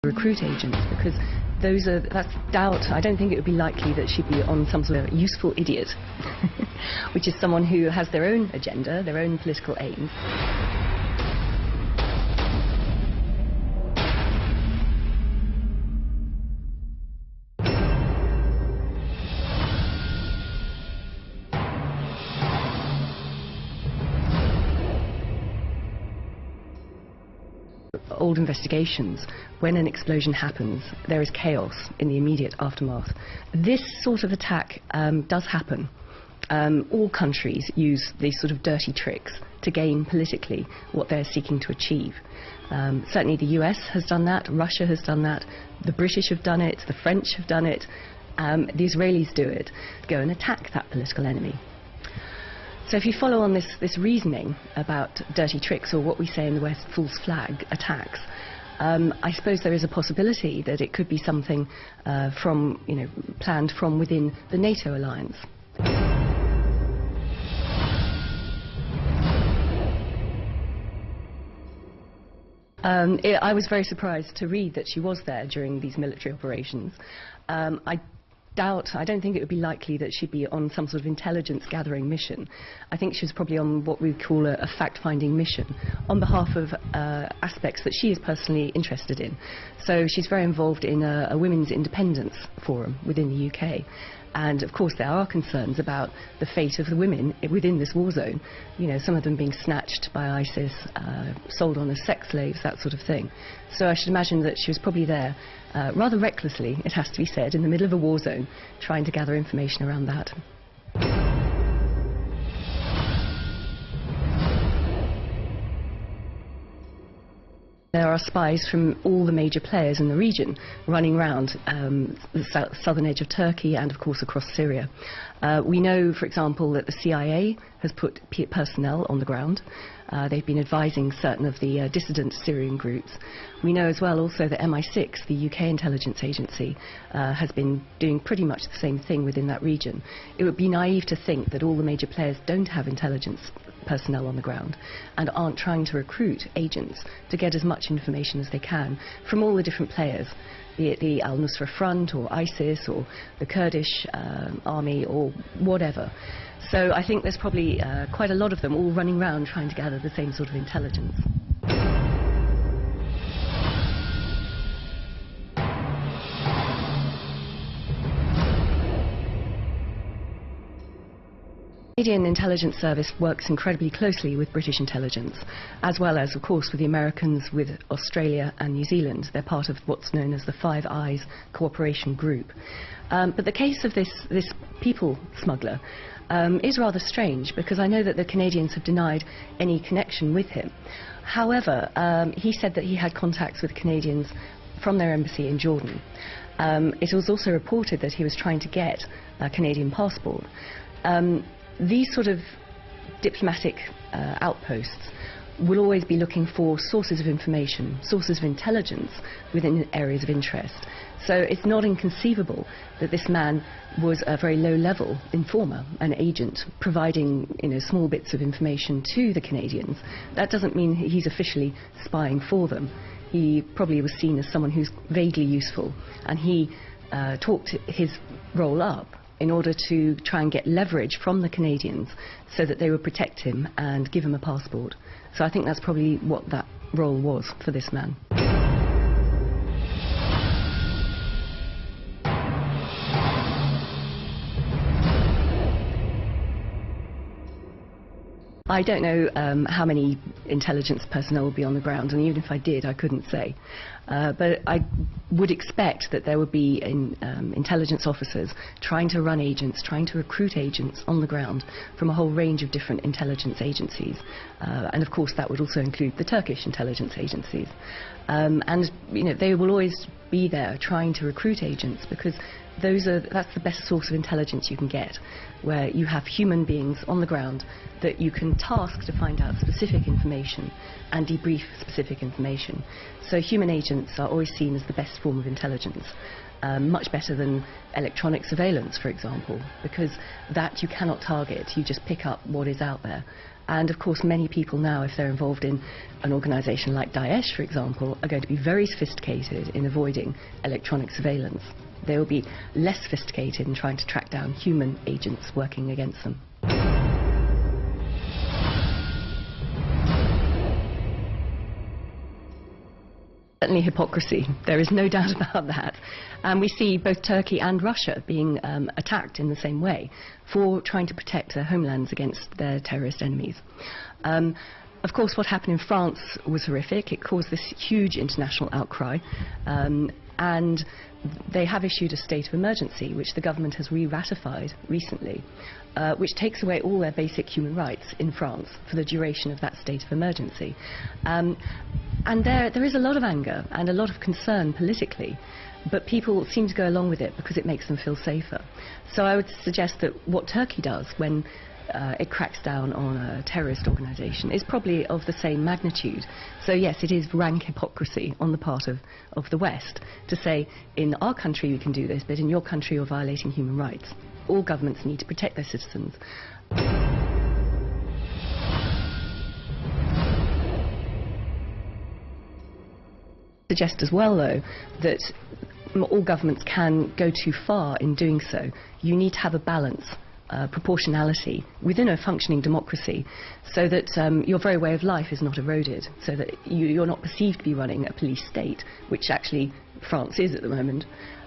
recruit agents, because that's doubt. I don't think it would be likely that she'd be on some sort of useful idiot, which is someone who has their own agenda, their own political aims. Old investigations, when an explosion happens, there is chaos in the immediate aftermath. This sort of attack does happen. All countries use these sort of dirty tricks to gain politically what they're seeking to achieve. Certainly the US has done that, Russia has done that, the British have done it, the French have done it, the Israelis do it, go and attack that political enemy. So if you follow on this reasoning about dirty tricks, or what we say in the West, false flag attacks, I suppose there is a possibility that it could be something planned from within the NATO alliance. I was very surprised to read that she was there during these military operations. I don't think it would be likely that she'd be on some sort of intelligence gathering mission. I think she was probably on what we call a fact-finding mission on behalf of aspects that she is personally interested in. So she's very involved in a women's independence forum within the UK. And of course there are concerns about the fate of the women within this war zone. You know, some of them being snatched by ISIS, sold on as sex slaves, that sort of thing. So I should imagine that she was probably there, rather recklessly, it has to be said, in the middle of a war zone, trying to gather information around that. There are spies from all the major players in the region running around the southern edge of Turkey and, of course, across Syria. We know, for example, that the CIA has put personnel on the ground. They've been advising certain of the dissident Syrian groups. We know as well also that MI6, the UK intelligence agency, has been doing pretty much the same thing within that region. It would be naive to think that all the major players don't have intelligence personnel on the ground and aren't trying to recruit agents to get as much information as they can from all the different players, be it the al-Nusra Front or ISIS or the Kurdish army or whatever. So I think there's probably quite a lot of them all running around trying to gather the same sort of intelligence. The Canadian intelligence service works incredibly closely with British intelligence, as well as, of course, with the Americans, with Australia and New Zealand. They're part of what's known as the Five Eyes Cooperation Group. But the case of this people smuggler is rather strange, because I know that the Canadians have denied any connection with him. However, he said that he had contacts with Canadians from their embassy in Jordan. It was also reported that he was trying to get a Canadian passport. These sort of diplomatic outposts will always be looking for sources of information, sources of intelligence within areas of interest. So it's not inconceivable that this man was a very low-level informer, an agent, providing small bits of information to the Canadians. That doesn't mean he's officially spying for them. He probably was seen as someone who's vaguely useful, and he talked his role up in order to try and get leverage from the Canadians so that they would protect him and give him a passport. So I think that's probably what that role was for this man. I don't know how many intelligence personnel will be on the ground, and even if I did, I couldn't say. But I would expect that there would be intelligence officers trying to run agents, trying to recruit agents on the ground from a whole range of different intelligence agencies. And of course that would also include the Turkish intelligence agencies. And they will always be there trying to recruit agents, because that's the best source of intelligence you can get, where you have human beings on the ground that you can task to find out specific information and debrief specific information. So human agents are always seen as the best form of intelligence, much better than electronic surveillance, for example, because that you cannot target, you just pick up what is out there. And of course many people now, if they're involved in an organisation like Daesh, for example, are going to be very sophisticated in avoiding electronic surveillance. They will be less sophisticated in trying to track down human agents working against them. Certainly hypocrisy. There is no doubt about that. And we see both Turkey and Russia being attacked in the same way for trying to protect their homelands against their terrorist enemies. Of course, what happened in France was horrific. It caused this huge international outcry. And they have issued a state of emergency, which the government has re-ratified recently, which takes away all their basic human rights in France for the duration of that state of emergency. And there is a lot of anger and a lot of concern politically, but people seem to go along with it because it makes them feel safer. So I would suggest that what Turkey does when it cracks down on a terrorist organisation is probably of the same magnitude. So yes, it is rank hypocrisy on the part of the West to say, in our country we can do this, but in your country you're violating human rights. All governments need to protect their citizens. Suggest as well, though, that all governments can go too far in doing so. You need to have a balance. Proportionality within a functioning democracy, so that your very way of life is not eroded, so that you're not perceived to be running a police state, which actually France is at the moment.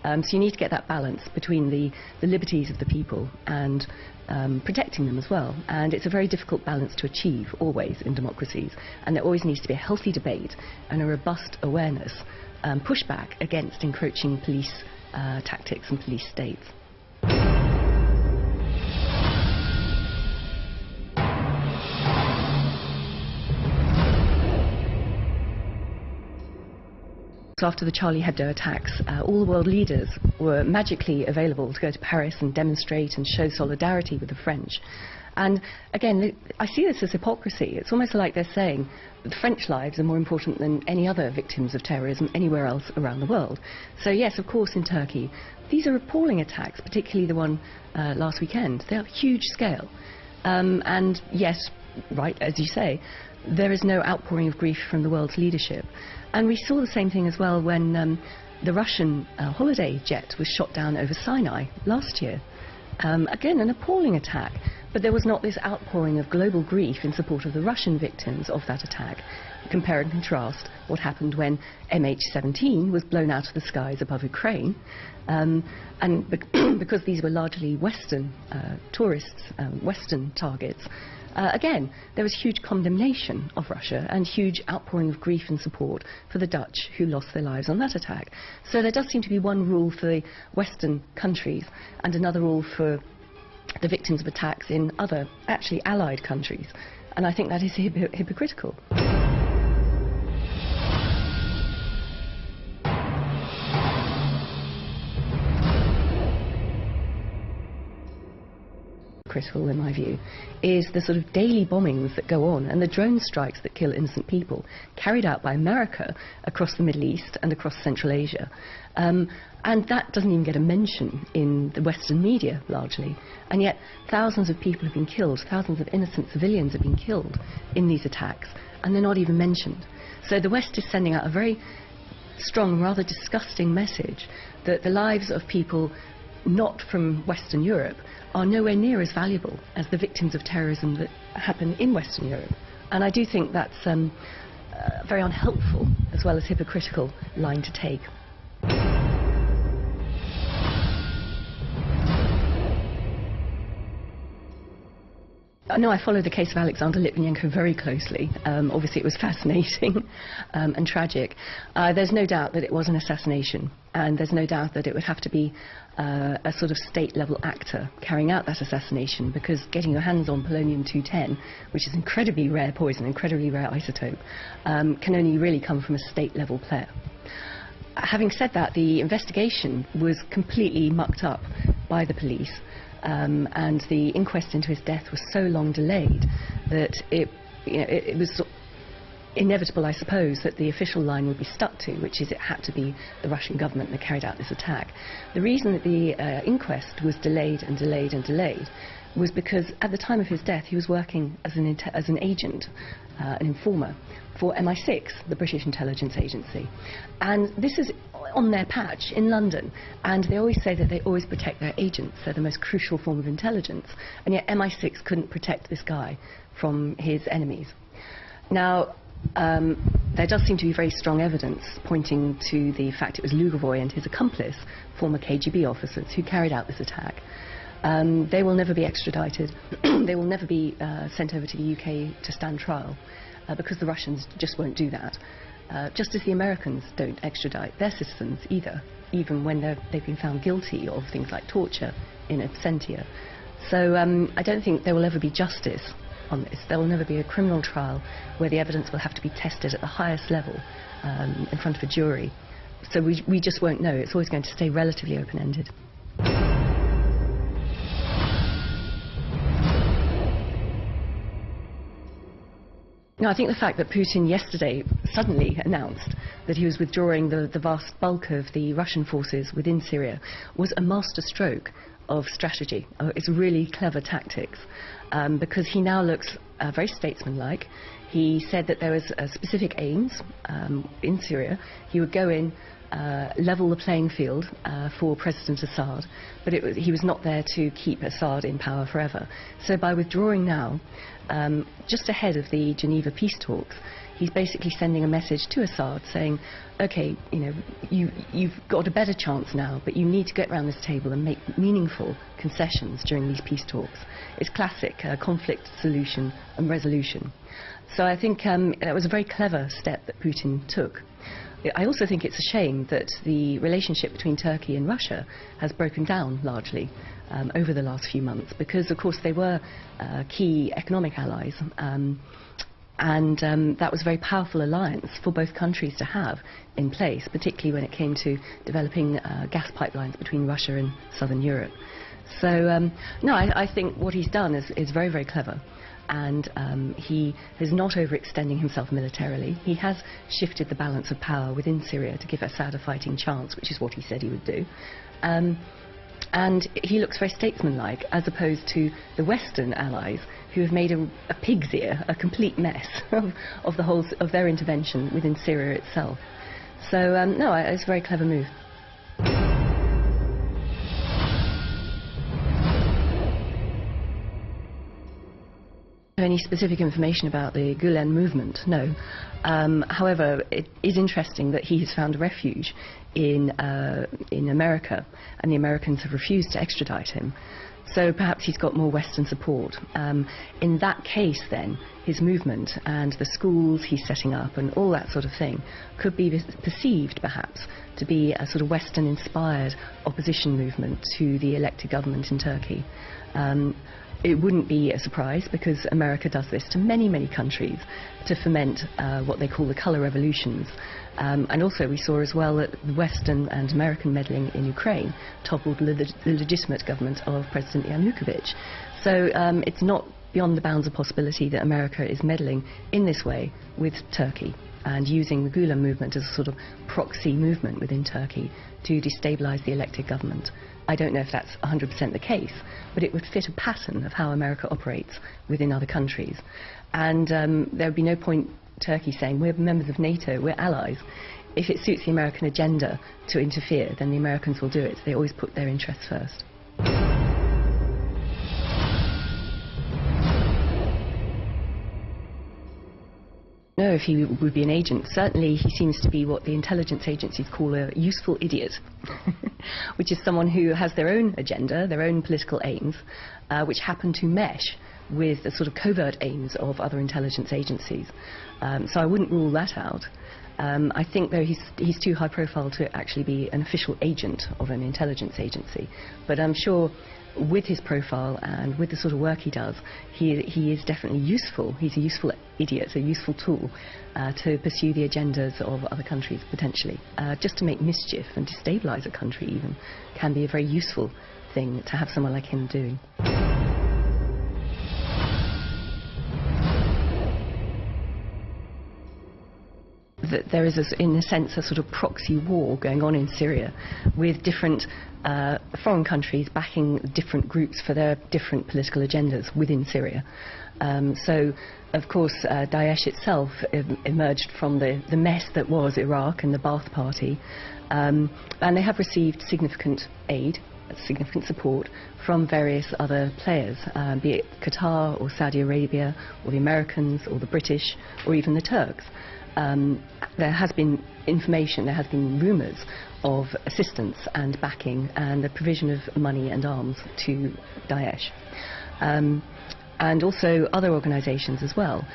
So you need to get that balance between the liberties of the people and protecting them as well. And it's a very difficult balance to achieve always in democracies, and there always needs to be a healthy debate and a robust awareness, pushback against encroaching police tactics and police states. After the Charlie Hebdo attacks, all the world leaders were magically available to go to Paris and demonstrate and show solidarity with the French. And again, I see this as hypocrisy. It's almost like they're saying that the French lives are more important than any other victims of terrorism anywhere else around the world. So yes, of course, in Turkey, these are appalling attacks, particularly the one last weekend. They are huge scale. And yes, right, as you say, there is no outpouring of grief from the world's leadership. And we saw the same thing as well when the Russian holiday jet was shot down over Sinai last year. Again, an appalling attack, but there was not this outpouring of global grief in support of the Russian victims of that attack. Compare and contrast what happened when MH17 was blown out of the skies above Ukraine, and because these were largely Western tourists, Western targets, again, there was huge condemnation of Russia and huge outpouring of grief and support for the Dutch who lost their lives on that attack. So there does seem to be one rule for the Western countries and another rule for the victims of attacks in other, actually allied countries. And I think that is hypocritical. Critical, in my view, is the sort of daily bombings that go on and the drone strikes that kill innocent people carried out by America across the Middle East and across Central Asia. And that doesn't even get a mention in the Western media, largely. And yet thousands of people have been killed, thousands of innocent civilians have been killed in these attacks, and they're not even mentioned. So the West is sending out a very strong, rather disgusting message that the lives of people not from Western Europe are nowhere near as valuable as the victims of terrorism that happen in Western Europe. And I do think that's a very unhelpful as well as hypocritical line to take. No, I followed the case of Alexander Litvinenko very closely. Obviously it was fascinating and tragic. There's no doubt that it was an assassination, and there's no doubt that it would have to be a sort of state-level actor carrying out that assassination, because getting your hands on polonium-210, which is incredibly rare poison, incredibly rare isotope, can only really come from a state-level player. Having said that, the investigation was completely mucked up by the police. And the inquest into his death was so long delayed that it was inevitable, I suppose, that the official line would be stuck to, which is it had to be the Russian government that carried out this attack. The reason that the inquest was delayed and delayed and delayed was because at the time of his death he was working as an agent, an informer, for MI6, the British intelligence agency. And this is on their patch in London, and they always say that they always protect their agents. They're the most crucial form of intelligence, and yet MI6 couldn't protect this guy from his enemies. Now, there does seem to be very strong evidence pointing to the fact it was Lugovoy and his accomplice, former KGB officers, who carried out this attack. They will never be extradited. They will never be sent over to the UK to stand trial, because the Russians just won't do that. Just as the Americans don't extradite their citizens either, even when they've been found guilty of things like torture in absentia. So I don't think there will ever be justice on this. There will never be a criminal trial where the evidence will have to be tested at the highest level in front of a jury. So we just won't know. It's always going to stay relatively open-ended. No, I think the fact that Putin yesterday suddenly announced that he was withdrawing the vast bulk of the Russian forces within Syria was a master stroke of strategy. It's really clever tactics, because he now looks very statesmanlike. He said that there was specific aims in Syria. He would go in, level the playing field for President Assad, but he was not there to keep Assad in power forever. So by withdrawing now, just ahead of the Geneva peace talks, he's basically sending a message to Assad saying, okay, you've got a better chance now, but you need to get around this table and make meaningful concessions during these peace talks. It's classic conflict solution and resolution. So I think that was a very clever step that Putin took. I also think it's a shame that the relationship between Turkey and Russia has broken down largely over the last few months, because of course they were key economic allies, and that was a very powerful alliance for both countries to have in place, particularly when it came to developing gas pipelines between Russia and southern Europe. So no, I think what he's done is very, very clever. And he is not overextending himself militarily. He has shifted the balance of power within Syria to give Assad a fighting chance, which is what he said he would do. And he looks very statesmanlike, as opposed to the Western allies, who have made a pig's ear, a complete mess of their intervention within Syria itself. So no, it's a very clever move. Any specific information about the Gulen movement? No. However, it is interesting that he has found refuge in America, and the Americans have refused to extradite him. So perhaps he's got more Western support. In that case, then, his movement and the schools he's setting up and all that sort of thing could be perceived, perhaps, to be a sort of Western-inspired opposition movement to the elected government in Turkey. It wouldn't be a surprise, because America does this to many, many countries to foment what they call the colour revolutions. And also we saw as well that Western and American meddling in Ukraine toppled the legitimate government of President Yanukovych. So it's not beyond the bounds of possibility that America is meddling in this way with Turkey and using the Gulen movement as a sort of proxy movement within Turkey to destabilise the elected government. I don't know if that's 100% the case, but it would fit a pattern of how America operates within other countries. And there would be no point Turkey saying, we're members of NATO, we're allies. If it suits the American agenda to interfere, then the Americans will do it. They always put their interests first. No, if he would be an agent. Certainly he seems to be what the intelligence agencies call a useful idiot, which is someone who has their own agenda, their own political aims, which happen to mesh with the sort of covert aims of other intelligence agencies. So I wouldn't rule that out. I think, though, he's too high profile to actually be an official agent of an intelligence agency. But I'm sure with his profile and with the sort of work he does, he is definitely useful. He's a useful idiot, a useful tool to pursue the agendas of other countries, potentially. Just to make mischief and destabilise a country even can be a very useful thing to have someone like him doing. that there is, in a sense, a sort of proxy war going on in Syria, with different foreign countries backing different groups for their different political agendas within Syria. So, of course, Daesh itself emerged from the mess that was Iraq and the Ba'ath Party, and they have received significant aid, significant support from various other players, be it Qatar or Saudi Arabia or the Americans or the British or even the Turks. There has been information, there has been rumours of assistance and backing and the provision of money and arms to Daesh. And also other organisations as well.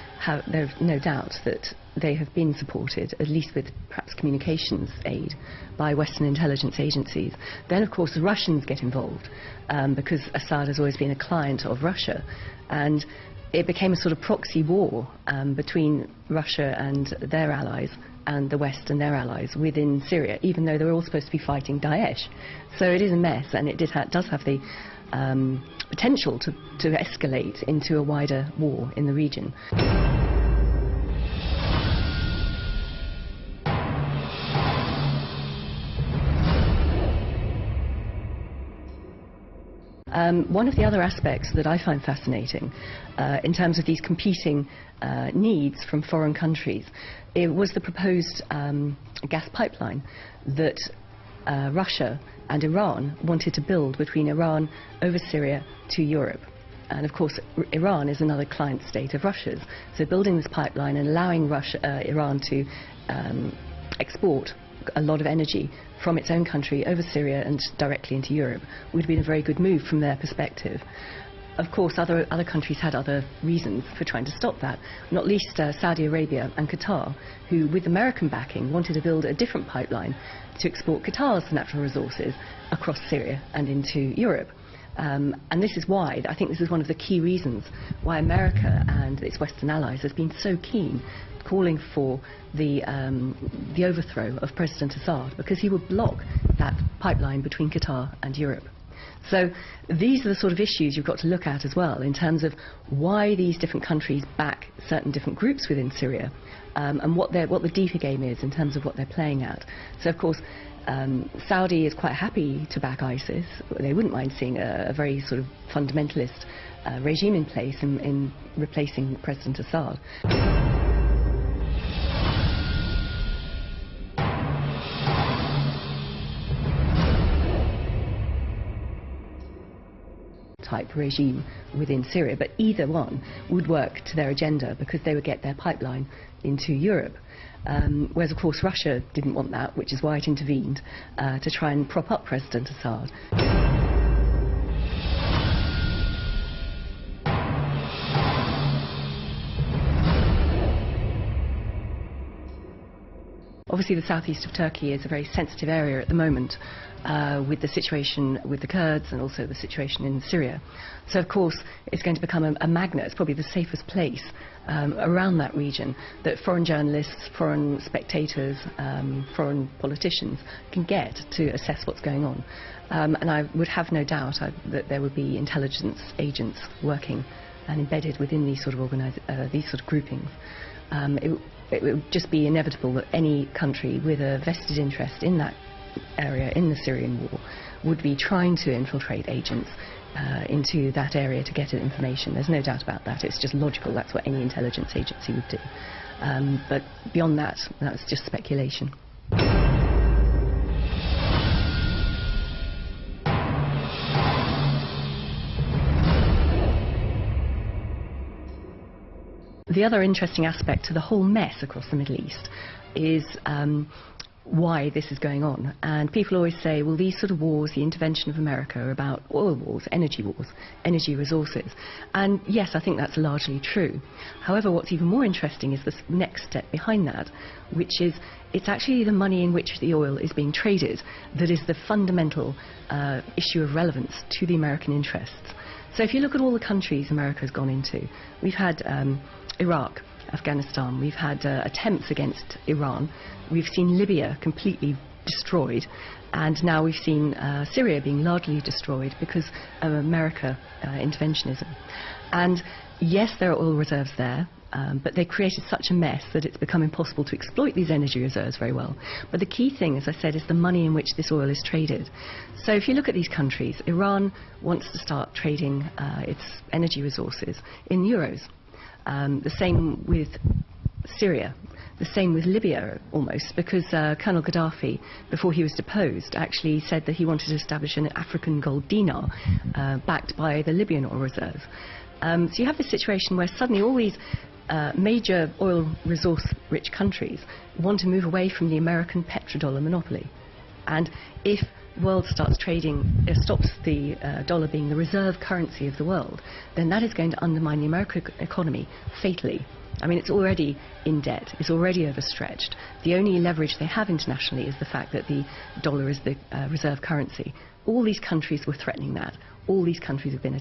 There's no doubt that they have been supported, at least with perhaps communications aid, by Western intelligence agencies. Then, of course, the Russians get involved, because Assad has always been a client of Russia, and it became a sort of proxy war between Russia and their allies, and the West and their allies within Syria, even though they were all supposed to be fighting Daesh. So it is a mess, and it does have the potential to escalate into a wider war in the region. One of the other aspects that I find fascinating in terms of these competing needs from foreign countries, it was the proposed gas pipeline that Russia and Iran wanted to build between Iran over Syria to Europe. And of course, Iran is another client state of Russia's. So building this pipeline and allowing Iran to export a lot of energy from its own country over Syria and directly into Europe would have been a very good move from their perspective. Of course, other countries had other reasons for trying to stop that, not least Saudi Arabia and Qatar, who, with American backing, wanted to build a different pipeline to export Qatar's natural resources across Syria and into Europe. And this is why, I think this is one of the key reasons why America and its Western allies has been so keen calling for the overthrow of President Assad, because he would block that pipeline between Qatar and Europe. So these are the sort of issues you've got to look at as well, in terms of why these different countries back certain different groups within Syria, and what the deeper game is in terms of what they're playing at. So of course, Saudi is quite happy to back ISIS. They wouldn't mind seeing a very sort of fundamentalist regime in place in replacing President Assad. Type regime within Syria, but either one would work to their agenda because they would get their pipeline into Europe. Whereas of course Russia didn't want that, which is why it intervened to try and prop up President Assad. Obviously the southeast of Turkey is a very sensitive area at the moment, with the situation with the Kurds and also the situation in Syria. So of course it's going to become a magnet. It's probably the safest place around that region that foreign journalists, foreign spectators, foreign politicians can get to assess what's going on. And I would have no doubt that there would be intelligence agents working and embedded within these sort of groupings. It would just be inevitable that any country with a vested interest in that area, in the Syrian war, would be trying to infiltrate agents into that area to get information. There's no doubt about that. It's just logical. That's what any intelligence agency would do. But beyond that, that's just speculation. The other interesting aspect to the whole mess across the Middle East is why this is going on. And people always say, well, these sort of wars, the intervention of America, are about oil wars, energy resources. And yes, I think that's largely true. However, what's even more interesting is the next step behind that, which is it's actually the money in which the oil is being traded that is the fundamental issue of relevance to the American interests. So if you look at all the countries America has gone into, we've had Iraq, Afghanistan, we've had attempts against Iran, we've seen Libya completely destroyed, and now we've seen Syria being largely destroyed because of America interventionism. And yes, there are oil reserves there, But they created such a mess that it's become impossible to exploit these energy reserves very well. But the key thing, as I said, is the money in which this oil is traded. So if you look at these countries, Iran wants to start trading its energy resources in euros. The same with Syria. The same with Libya, almost, because Colonel Gaddafi, before he was deposed, actually said that he wanted to establish an African gold dinar backed by the Libyan oil reserves. So you have this situation where suddenly all these major oil resource-rich countries want to move away from the American petrodollar monopoly. And if the world starts trading, stops the dollar being the reserve currency of the world, then that is going to undermine the American economy fatally. I mean, it's already in debt, it's already overstretched. The only leverage they have internationally is the fact that the dollar is the reserve currency. All these countries were threatening that. All these countries have been attacked.